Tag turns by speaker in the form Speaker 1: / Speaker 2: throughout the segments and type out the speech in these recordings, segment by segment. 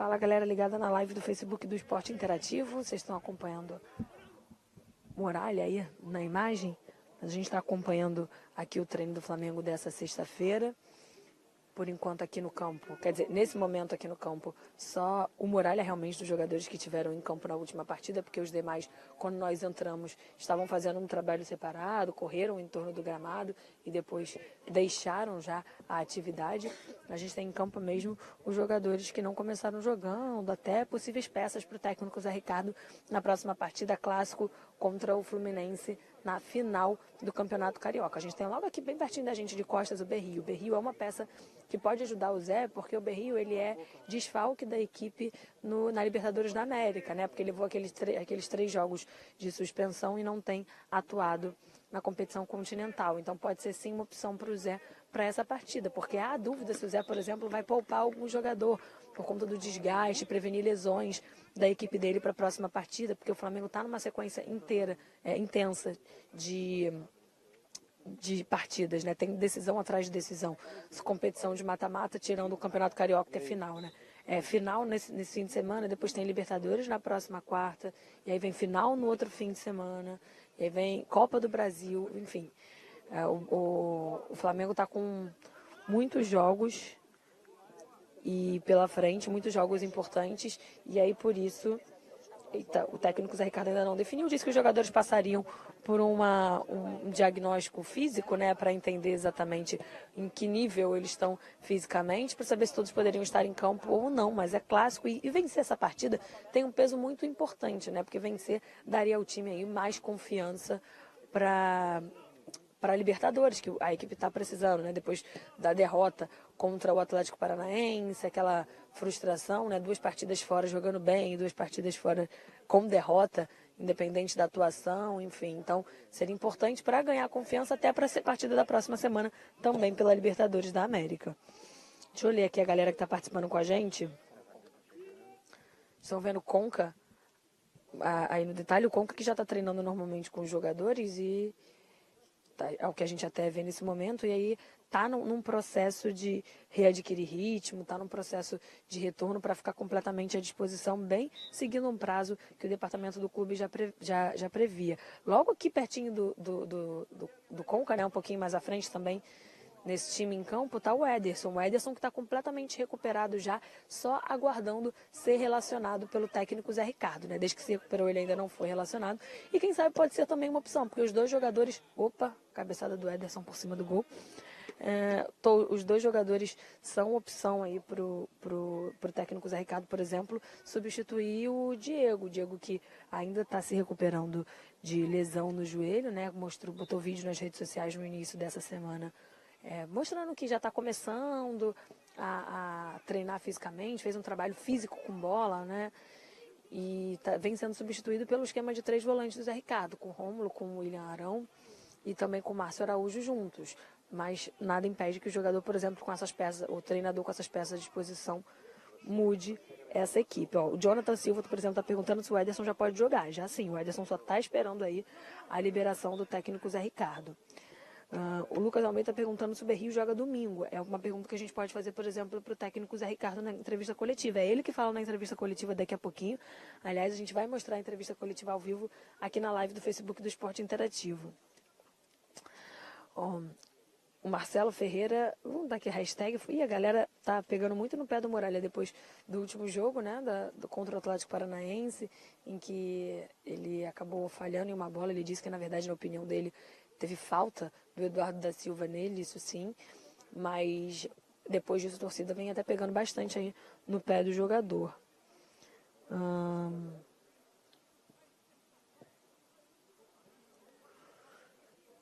Speaker 1: Fala, galera ligada na live do Facebook do Esporte Interativo. Vocês estão acompanhando Muralha aí na imagem? A gente está acompanhando aqui o treino do Flamengo dessa sexta-feira. Por enquanto aqui no campo, quer dizer, nesse momento aqui no campo, só o Muralha realmente dos jogadores que tiveram em campo na última partida, porque os demais, quando nós entramos, estavam fazendo um trabalho separado, correram em torno do gramado e depois deixaram já a atividade. A gente tem em campo mesmo os jogadores que não começaram jogando, até possíveis peças para o técnico Zé Ricardo na próxima partida, clássico contra o Fluminense na final do Campeonato Carioca. A gente tem logo aqui bem pertinho da gente de costas o Berrio. O Berrio é uma peça que pode ajudar o Zé, porque o Berrio ele é desfalque da equipe na Libertadores da América, né? Porque ele levou aqueles 3 jogos de suspensão e não tem atuado na competição continental. Então pode ser sim uma opção para o Zé para essa partida, porque há dúvida se o Zé, por exemplo, vai poupar algum jogador por conta do desgaste, prevenir lesões da equipe dele para a próxima partida, porque o Flamengo está numa sequência intensa de partidas, né? Tem decisão atrás de decisão. Competição de mata-mata, tirando o Campeonato Carioca, que é final, né? É final nesse fim de semana, depois tem Libertadores na próxima quarta, e aí vem final no outro fim de semana, e aí vem Copa do Brasil, enfim. O Flamengo está com muitos jogos e pela frente, muitos jogos importantes, e aí por isso o técnico Zé Ricardo ainda não definiu, disse que os jogadores passariam por um diagnóstico físico, né, para entender exatamente em que nível eles estão fisicamente, para saber se todos poderiam estar em campo ou não, mas é clássico e vencer essa partida tem um peso muito importante, né, porque vencer daria ao time aí mais confiança para a Libertadores, que a equipe está precisando, né? Depois da derrota contra o Atlético Paranaense, aquela frustração, né? 2 partidas fora jogando bem, 2 partidas fora com derrota, independente da atuação, enfim. Então, seria importante para ganhar confiança até para a partida da próxima semana, também pela Libertadores da América. Deixa eu ler aqui a galera que está participando com a gente. Estão vendo Conca, aí no detalhe, o Conca que já está treinando normalmente com os jogadores e é o que a gente até vê nesse momento, e aí está num processo de readquirir ritmo, está num processo de retorno para ficar completamente à disposição, bem seguindo um prazo que o departamento do clube já previa. Logo aqui pertinho do Conca, né, um pouquinho mais à frente também, nesse time em campo, está o Ederson. O Ederson que está completamente recuperado já, só aguardando ser relacionado pelo técnico Zé Ricardo, né? Desde que se recuperou, ele ainda não foi relacionado. E quem sabe pode ser também uma opção, porque os 2 jogadores... Opa, cabeçada do Ederson por cima do gol. Os 2 jogadores são opção aí pro técnico Zé Ricardo, por exemplo, substituir o Diego. O Diego que ainda está se recuperando de lesão no joelho, né? Botou vídeo nas redes sociais no início dessa semana, mostrando que já está começando a treinar fisicamente, fez um trabalho físico com bola, né? E vem sendo substituído pelo esquema de 3 volantes do Zé Ricardo, com o Rômulo, com o William Arão e também com o Márcio Araújo juntos. Mas nada impede que o jogador, por exemplo, com essas peças, o treinador com essas peças à disposição, mude essa equipe. O Jonathan Silva, por exemplo, está perguntando se o Ederson já pode jogar. Já sim, o Ederson só está esperando aí a liberação do técnico Zé Ricardo. O Lucas Almeida está perguntando se o Berrio joga domingo. É uma pergunta que a gente pode fazer, por exemplo, para o técnico Zé Ricardo na entrevista coletiva. É ele que fala na entrevista coletiva daqui a pouquinho. Aliás, a gente vai mostrar a entrevista coletiva ao vivo aqui na live do Facebook do Esporte Interativo. O Marcelo Ferreira, vamos dar aqui a hashtag. E a galera tá pegando muito no pé do Muralha depois do último jogo, né, contra o Atlético Paranaense, em que ele acabou falhando em uma bola. Ele disse que, na verdade, na opinião dele, teve falta do Eduardo da Silva nele, isso sim, mas depois disso a torcida vem até pegando bastante aí no pé do jogador.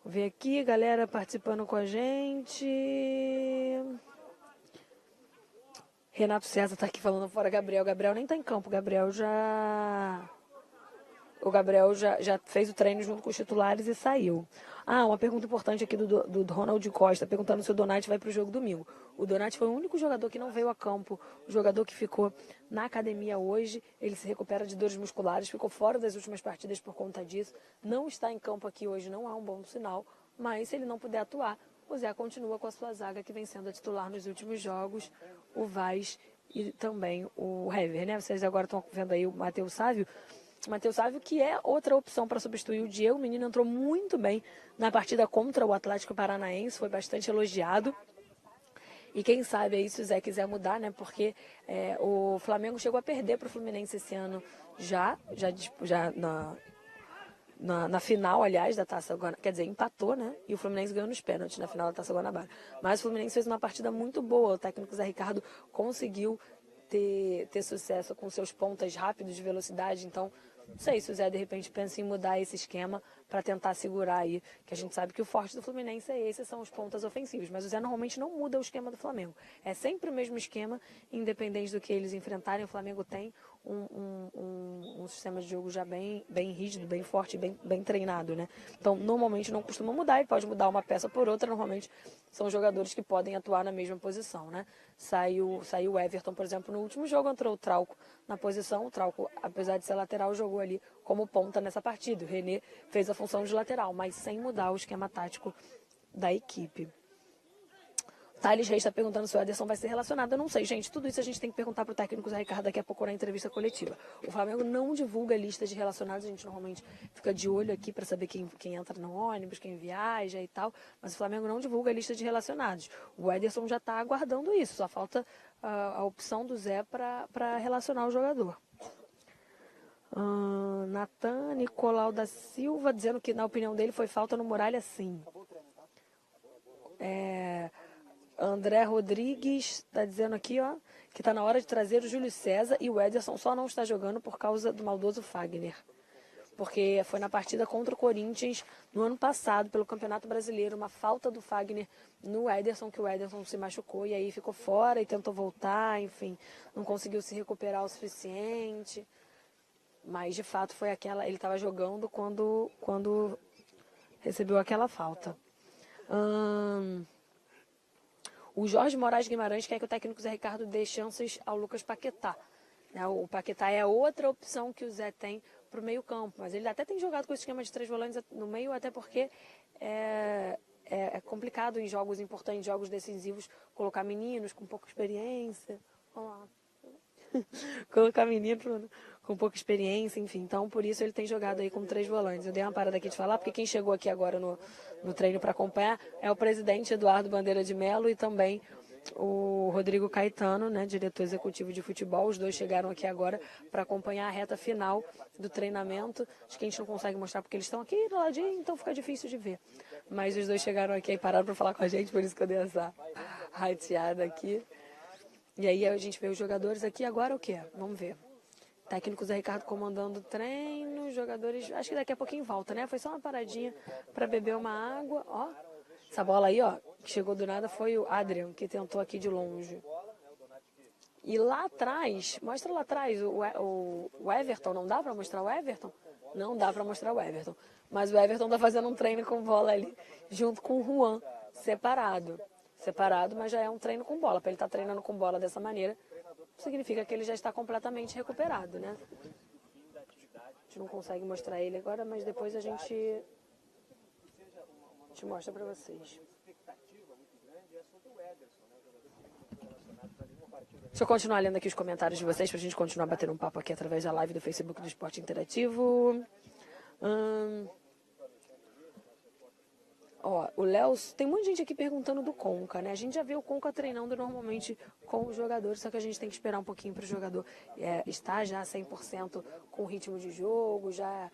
Speaker 1: Vou ver aqui, galera participando com a gente. Renato César tá aqui falando fora Gabriel. Gabriel nem tá em campo, O Gabriel já fez o treino junto com os titulares e saiu. Uma pergunta importante aqui do Ronald Costa, perguntando se o Donati vai para o jogo domingo. O Donati foi o único jogador que não veio a campo, o jogador que ficou na academia hoje. Ele se recupera de dores musculares, ficou fora das últimas partidas por conta disso. Não está em campo aqui hoje, não há um bom sinal, mas se ele não puder atuar, o Zé continua com a sua zaga que vem sendo a titular nos últimos jogos, o Vaz e também o Hever, né? Vocês agora estão vendo aí o Matheus Sávio. O Matheus Sávio, que é outra opção para substituir o Diego. O menino entrou muito bem na partida contra o Atlético Paranaense, foi bastante elogiado. E quem sabe aí, se o Zé quiser mudar, né? Porque o Flamengo chegou a perder para o Fluminense esse ano já na final, aliás, da Taça Guanabara. Quer dizer, empatou, né? E o Fluminense ganhou nos pênaltis na final da Taça Guanabara. Mas o Fluminense fez uma partida muito boa. O técnico Zé Ricardo conseguiu ter sucesso com seus pontas rápidos de velocidade. Então, não sei se o Zé, de repente, pensa em mudar esse esquema para tentar segurar aí, que a gente sabe que o forte do Fluminense é esse, são os pontas ofensivos. Mas o Zé normalmente não muda o esquema do Flamengo. É sempre o mesmo esquema, independente do que eles enfrentarem. O Flamengo tem um sistema de jogo já bem rígido, bem forte, bem treinado, né? Então, normalmente não costuma mudar e pode mudar uma peça por outra. Normalmente são jogadores que podem atuar na mesma posição, né? Saiu o Everton, por exemplo, no último jogo, entrou o Trauco na posição. O Trauco, apesar de ser lateral, jogou ali como ponta nessa partida. O René fez a função de lateral, mas sem mudar o esquema tático da equipe. Thales Reis está perguntando se o Ederson vai ser relacionado. Eu não sei, gente. Tudo isso a gente tem que perguntar para o técnico Zé Ricardo daqui a pouco na entrevista coletiva. O Flamengo não divulga listas de relacionados. A gente normalmente fica de olho aqui para saber quem entra no ônibus, quem viaja e tal. Mas o Flamengo não divulga a lista de relacionados. O Ederson já está aguardando isso. Só falta a opção do Zé para relacionar o jogador. Natan Nicolau da Silva dizendo que, na opinião dele, foi falta no Muralha, sim. André Rodrigues está dizendo aqui, ó, que está na hora de trazer o Júlio César e o Ederson só não está jogando por causa do maldoso Fagner. Porque foi na partida contra o Corinthians no ano passado, pelo Campeonato Brasileiro, uma falta do Fagner no Ederson, que o Ederson se machucou e aí ficou fora e tentou voltar, enfim, não conseguiu se recuperar o suficiente. Mas, de fato, foi aquela... Ele estava jogando quando recebeu aquela falta. O Jorge Moraes Guimarães quer que o técnico Zé Ricardo dê chances ao Lucas Paquetá. O Paquetá é outra opção que o Zé tem para o meio campo. Mas ele até tem jogado com esse esquema de 3 volantes no meio, até porque é complicado em jogos importantes, jogos decisivos, colocar meninos com pouca experiência. Vamos lá. Colocar menino com pouca experiência, enfim. Então, por isso ele tem jogado aí com 3 volantes. Eu dei uma parada aqui de falar, porque quem chegou aqui agora no treino para acompanhar é o presidente Eduardo Bandeira de Mello e também o Rodrigo Caetano, né, diretor executivo de futebol. Os dois chegaram aqui agora para acompanhar a reta final do treinamento. Acho que a gente não consegue mostrar porque eles estão aqui do ladinho, então fica difícil de ver. Mas os dois chegaram aqui e pararam para falar com a gente, por isso que eu dei essa rateada aqui. E aí a gente vê os jogadores aqui, agora o quê? Vamos ver. Técnico Zé Ricardo comandando o treino, jogadores, acho que daqui a pouquinho volta, né? Foi só uma paradinha para beber uma água, ó. Essa bola aí, ó, que chegou do nada foi o Adrian, que tentou aqui de longe. E lá atrás, mostra lá atrás, o Everton, não dá para mostrar o Everton? Não dá para mostrar o Everton. Mas o Everton tá fazendo um treino com bola ali, junto com o Juan, separado, mas já é um treino com bola. Para ele estar treinando com bola dessa maneira, significa que ele já está completamente recuperado, né? A gente não consegue mostrar ele agora, mas depois a gente mostra para vocês. Deixa eu continuar lendo aqui os comentários de vocês para a gente continuar batendo um papo aqui através da live do Facebook do Esporte Interativo. Ó, o Léo, tem muita gente aqui perguntando do Conca, né? A gente já vê o Conca treinando normalmente com os jogadores, só que a gente tem que esperar um pouquinho para o jogador estar já 100% com o ritmo de jogo, já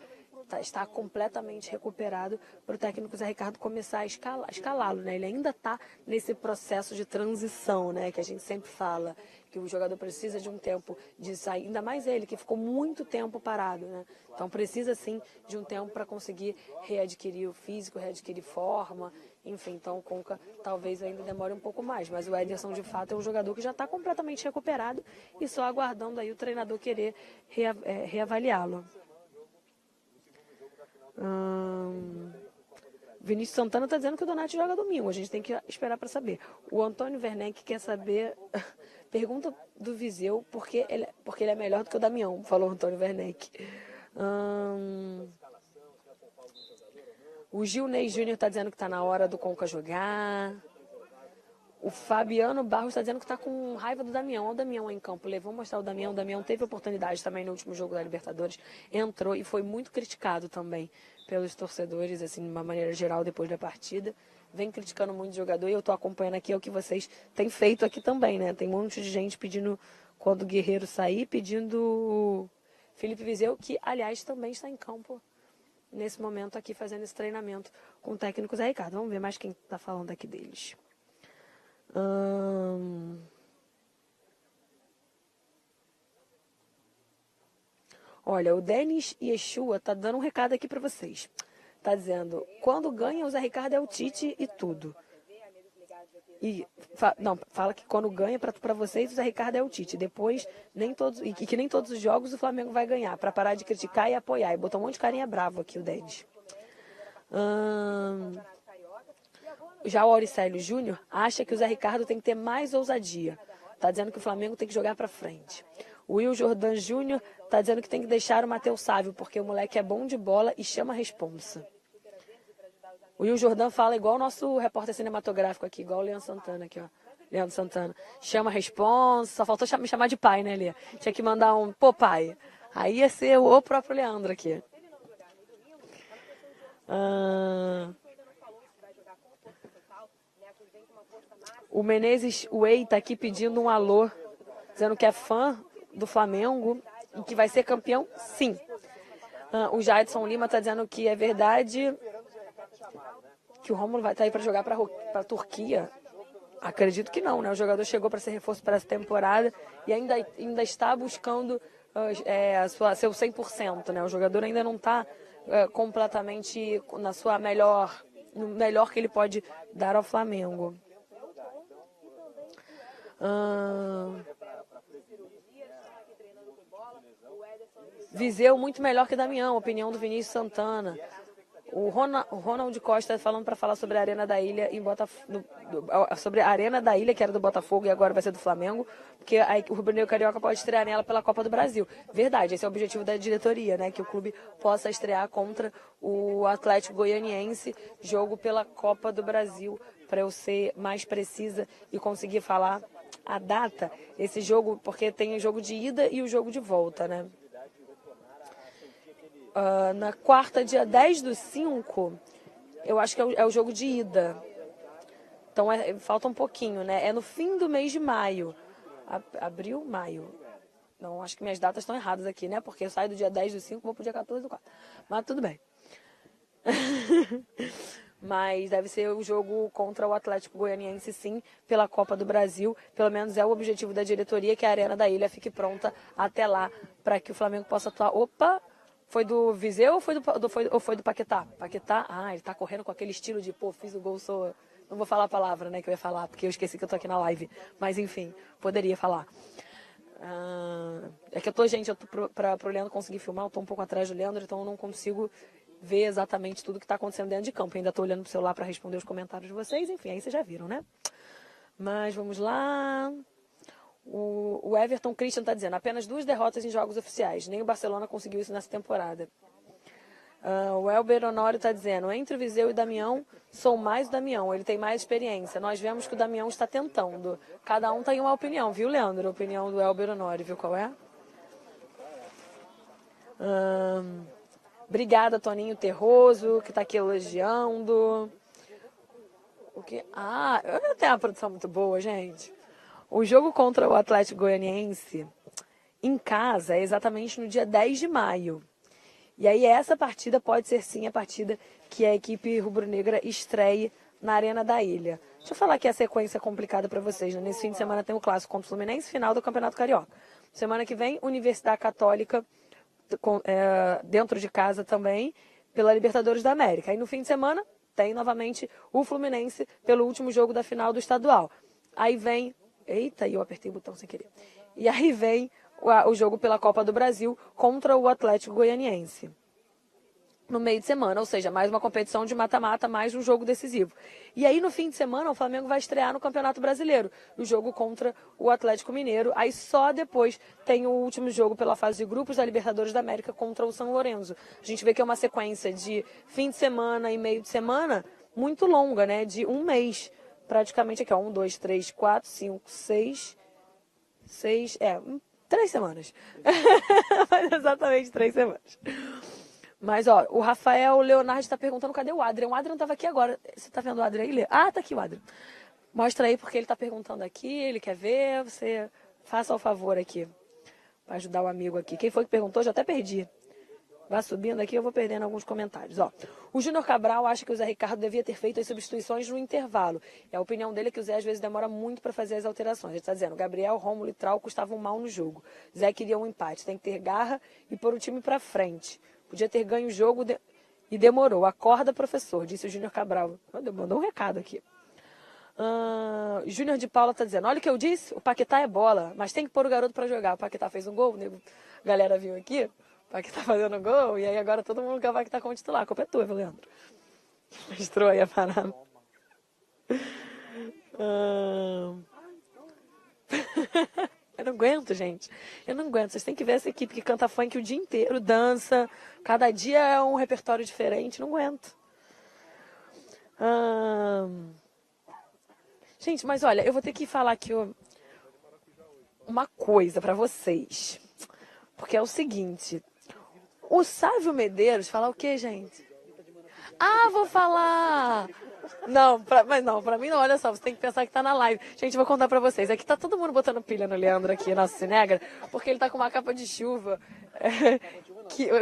Speaker 1: está completamente recuperado para o técnico Zé Ricardo começar a escalá-lo, né? Ele ainda está nesse processo de transição, né? Que a gente sempre fala, que o jogador precisa de um tempo de sair, ainda mais ele, que ficou muito tempo parado, né? Então precisa sim de um tempo para conseguir readquirir o físico, readquirir forma, enfim, então o Conca talvez ainda demore um pouco mais, mas o Ederson de fato é um jogador que já está completamente recuperado e só aguardando aí o treinador querer reavaliá-lo. Vinícius Santana está dizendo que o Donati joga domingo, a gente tem que esperar para saber. O Antônio Werneck quer saber, pergunta do Viseu, porque ele é melhor do que o Damião, falou o Antônio Werneck. O Gilney Júnior está dizendo que está na hora do Conca jogar. O Fabiano Barros está dizendo que está com raiva do Damião. Olha o Damião aí em campo. Vamos mostrar o Damião. O Damião teve oportunidade também no último jogo da Libertadores. Entrou e foi muito criticado também pelos torcedores, assim, de uma maneira geral, depois da partida. Vem criticando muito o jogador e eu estou acompanhando aqui o que vocês têm feito aqui também, né? Tem um monte de gente pedindo, quando o Guerreiro sair, pedindo o Felipe Viseu, que, aliás, também está em campo nesse momento aqui, fazendo esse treinamento com o técnico Zé Ricardo. Vamos ver mais quem está falando aqui deles. Olha, o Denis Yeshua tá dando um recado aqui para vocês. Tá dizendo, quando ganha o Zé Ricardo é o Tite e tudo. E fala que quando ganha para vocês o Zé Ricardo é o Tite. Depois que nem todos os jogos o Flamengo vai ganhar, para parar de criticar e apoiar. E botou um monte de carinha bravo aqui o Denis. Já o Auricélio Júnior acha que o Zé Ricardo tem que ter mais ousadia. Tá dizendo que o Flamengo tem que jogar para frente. O Will Jordan Júnior tá dizendo que tem que deixar o Matheus Sávio, porque o moleque é bom de bola e chama a responsa. O Will Jordan fala igual o nosso repórter cinematográfico aqui, igual o Leandro Santana aqui, ó. Leandro Santana. Chama a responsa, só faltou me chamar de pai, né, Lê? Tinha que mandar um, pô, pai. Aí ia ser o próprio Leandro aqui. O Menezes Way tá aqui pedindo um alô, dizendo que é fã do Flamengo e que vai ser campeão, sim. O Jadson Lima está dizendo que é verdade que o Rômulo vai estar aí para jogar para a Turquia. Acredito que não, né? O jogador chegou para ser reforço para essa temporada e ainda está buscando seu 100%, né? O jogador ainda não está completamente na sua no melhor que ele pode dar ao Flamengo. Viseu muito melhor que Damião, opinião do Vinícius Santana. O Ronald Costa falando para falar sobre a Arena da Ilha sobre a Arena da Ilha, que era do Botafogo e agora vai ser do Flamengo, porque o Rubro Negro Carioca pode estrear nela pela Copa do Brasil. Verdade, esse é o objetivo da diretoria, né? Que o clube possa estrear contra o Atlético Goianiense, jogo pela Copa do Brasil, para eu ser mais precisa e conseguir falar a data, esse jogo, porque tem o jogo de ida e o jogo de volta, né? Na quarta, dia 10/5, eu acho que é o jogo de ida. Então, falta um pouquinho, né? É no fim do mês de maio. Abril, maio. Não, acho que minhas datas estão erradas aqui, né? Porque eu saio do dia 10/5 e vou pro dia 14/4. Mas tudo bem. Mas deve ser o jogo contra o Atlético Goianiense, sim, pela Copa do Brasil. Pelo menos é o objetivo da diretoria, que a Arena da Ilha fique pronta até lá, para que o Flamengo possa atuar. Opa! Foi do Viseu ou foi do Paquetá? Paquetá, ele tá correndo com aquele estilo de, pô, fiz o gol, sou... Não vou falar a palavra, né, que eu ia falar, porque eu esqueci que eu tô aqui na live. Mas, enfim, poderia falar. É que eu tô pro Leandro conseguir filmar, eu tô um pouco atrás do Leandro, então eu não consigo ver exatamente tudo que tá acontecendo dentro de campo. Eu ainda tô olhando pro celular para responder os comentários de vocês, enfim, aí vocês já viram, né? Mas vamos lá... O Everton Christian está dizendo, apenas 2 derrotas em jogos oficiais. Nem o Barcelona conseguiu isso nessa temporada. O Elber Honório está dizendo, entre o Viseu e o Damião, sou mais o Damião, ele tem mais experiência. Nós vemos que o Damião está tentando. Cada um tem uma opinião, viu, Leandro? A opinião do Elber Honório, viu qual é? Obrigada, Toninho Terroso, que está aqui elogiando. Eu tenho uma produção muito boa, gente. O jogo contra o Atlético Goianiense, em casa, é exatamente no dia 10 de maio. E aí essa partida pode ser, sim, a partida que a equipe rubro-negra estreie na Arena da Ilha. Deixa eu falar aqui a sequência complicada para vocês, né? Nesse fim de semana tem o clássico contra o Fluminense, final do Campeonato Carioca. Semana que vem, Universidade Católica, dentro de casa também, pela Libertadores da América. Aí no fim de semana, tem novamente o Fluminense pelo último jogo da final do estadual. Aí vem... Eita, eu apertei o botão sem querer. E aí vem o jogo pela Copa do Brasil contra o Atlético Goianiense. No meio de semana, ou seja, mais uma competição de mata-mata, mais um jogo decisivo. E aí no fim de semana o Flamengo vai estrear no Campeonato Brasileiro, o jogo contra o Atlético Mineiro. Aí só depois tem o último jogo pela fase de grupos da Libertadores da América contra o São Lourenço. A gente vê que é uma sequência de fim de semana e meio de semana muito longa, né? De um mês praticamente aqui, ó, 1, 2, 3, 4, 5, 6, 3 semanas. Faz exatamente 3 semanas. Mas, ó, o Rafael Leonardo está perguntando cadê o Adrian. O Adrian estava aqui agora. Você tá vendo o Adrian aí, Lê? Ah, tá aqui o Adrian. Mostra aí porque ele tá perguntando aqui, ele quer ver. Você faça o favor aqui, para ajudar o amigo aqui. Quem foi que perguntou? Já até perdi. Vai subindo aqui, eu vou perdendo alguns comentários. Ó, o Júnior Cabral acha que o Zé Ricardo devia ter feito as substituições no intervalo. E a opinião dele é que o Zé às vezes demora muito para fazer as alterações. Ele está dizendo, Gabriel, Rômulo e Trauco estavam mal no jogo. Zé queria um empate, tem que ter garra e pôr o time para frente. Podia ter ganho o jogo e demorou. Acorda, professor, disse o Júnior Cabral. Mandou um recado aqui. Júnior de Paula está dizendo, olha o que eu disse, o Paquetá é bola, mas tem que pôr o garoto para jogar. O Paquetá fez um gol, a galera viu aqui. O Paquetá fazendo gol, e aí agora todo mundo quer o Paquetá como titular. A culpa é tua, viu, Leandro? Mostrou aí a parada. Eu não aguento, gente. Eu não aguento. Vocês têm que ver essa equipe que canta funk o dia inteiro, dança. Cada dia é um repertório diferente. Não aguento. Gente, mas olha, eu vou ter que falar aqui uma coisa pra vocês. Porque é o seguinte... O Sávio Medeiros, falar o quê, gente? Ah, vou falar! Não, mas não, pra mim não, olha só, você tem que pensar que tá na live. Gente, vou contar pra vocês. Aqui tá todo mundo botando pilha no Leandro aqui, nosso Cinegra, porque ele tá com uma capa de chuva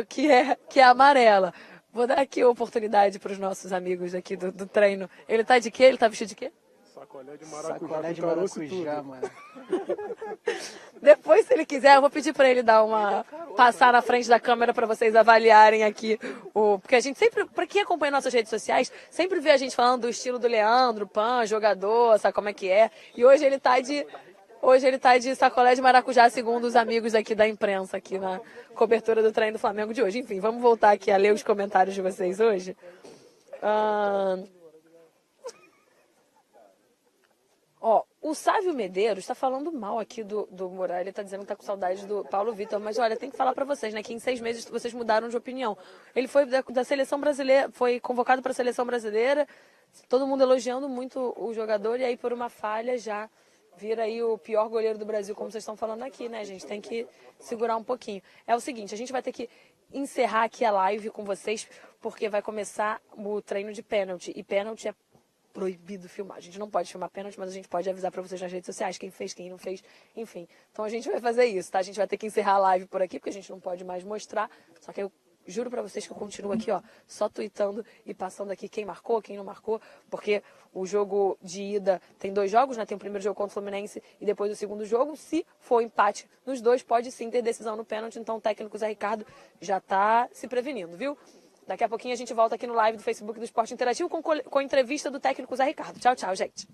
Speaker 1: que é amarela. Vou dar aqui a oportunidade pros nossos amigos aqui do treino. Ele tá de quê? Ele tá vestido de quê?
Speaker 2: Sacolé de maracujá,
Speaker 3: Sacolé de maracujá, mano.
Speaker 1: Depois, se ele quiser, eu vou pedir para ele passar na frente da câmera para vocês avaliarem aqui porque a gente sempre, para quem acompanha nossas redes sociais, sempre vê a gente falando do estilo do Leandro, Pan, jogador, sabe como é que é? E hoje ele tá de sacolé de maracujá, segundo os amigos aqui da imprensa aqui na cobertura do treino do Flamengo de hoje. Enfim, vamos voltar aqui a ler os comentários de vocês hoje. Ó, o Sávio Medeiros está falando mal aqui do Moraes, ele está dizendo que está com saudade do Paulo Vitor, mas olha, tem que falar para vocês, né, que em 6 meses vocês mudaram de opinião. Ele foi da seleção brasileira, foi convocado para a seleção brasileira, todo mundo elogiando muito o jogador, e aí por uma falha já vira aí o pior goleiro do Brasil, como vocês estão falando aqui, né, gente? Tem que segurar um pouquinho. É o seguinte, a gente vai ter que encerrar aqui a live com vocês, porque vai começar o treino de pênalti, e pênalti é proibido filmar. A gente não pode filmar pênalti, mas a gente pode avisar para vocês nas redes sociais quem fez, quem não fez, enfim. Então a gente vai fazer isso, tá? A gente vai ter que encerrar a live por aqui, porque a gente não pode mais mostrar. Só que eu juro para vocês que eu continuo aqui, ó, só tweetando e passando aqui quem marcou, quem não marcou, porque o jogo de ida tem 2 jogos, né? Tem o primeiro jogo contra o Fluminense e depois o segundo jogo. Se for empate nos 2, pode sim ter decisão no pênalti. Então o técnico Zé Ricardo já tá se prevenindo, viu? Daqui a pouquinho a gente volta aqui no live do Facebook do Esporte Interativo com a entrevista do técnico Zé Ricardo. Tchau, tchau, gente.